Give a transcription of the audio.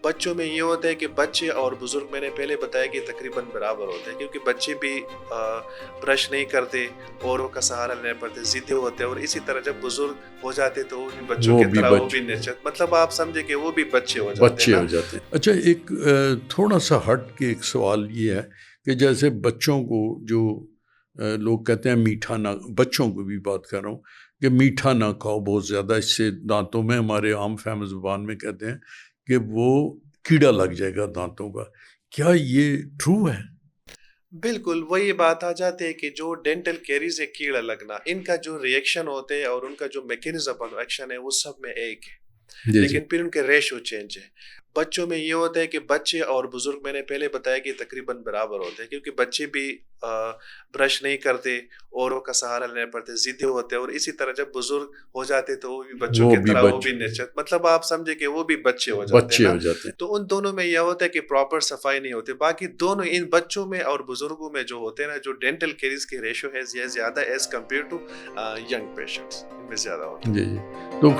بچوں میں یہ ہوتا ہے کہ بچے اور بزرگ میں نے پہلے بتایا کہ تقریباً برابر ہوتے ہیں، کیونکہ بچے بھی برش نہیں کرتے، اوروں کا سہارا لینا پڑتے، ضدی ہوتے ہیں، اور اسی طرح جب بزرگ ہو جاتے تو وہ بھی بچوں وہ کی بھی طرح وہ بھی بچوں نچت، مطلب آپ سمجھے کہ وہ بھی بچے ہو جاتے ہیں بچے نا۔ ہو جاتے ہیں۔ اچھا، ایک تھوڑا سا ہٹ کے ایک سوال یہ ہے کہ جیسے بچوں کو جو لوگ کہتے ہیں میٹھا نہ، بچوں کو بھی بات کر رہا ہوں کہ میٹھا نہ کھاؤ بہت زیادہ، اس سے دانتوں میں، ہمارے عام فہم زبان میں کہتے ہیں کہ وہ کیڑا لگ جائے گا دانتوں کا، کیا یہ ٹرو ہے؟ بالکل وہی بات آ جاتی ہے کہ جو ڈینٹل کیریز ہے کیڑا لگنا، ان کا جو ریئیکشن ہوتے ہیں اور ان کا جو میکینزم آف ایکشن ہے وہ سب میں ایک ہے، جی جی لیکن پھر ان کے ریشو چینج ہے۔ بچوں میں یہ ہوتا ہے کہ بچے اور بزرگ میں نے پہلے بتایا کہ تقریباً برابر ہوتے ہیں، کیونکہ بچے بھی برش نہیں کرتے، اوروں کا سہارا لینا پڑتے، ضدی ہوتے ہیں، اور اسی طرح جب بزرگ ہو جاتے تو وہ بھی بچوں کی طرح وہ بھی نچت، مطلب آپ سمجھے کہ وہ بھی بچے ہو جاتے ہیں بچے نا۔ ہو جاتے ہیں۔ تو ان دونوں میں یہ ہوتا ہے کہ پراپر صفائی نہیں ہوتی، باقی دونوں ان بچوں میں اور بزرگوں میں جو ہوتے ہیں نا، جو ڈینٹل کیریز کی ریشو ہے یہ زیادہ as compared to young patients, ان میں زیادہ ہوتا ہے۔ جی جی، تو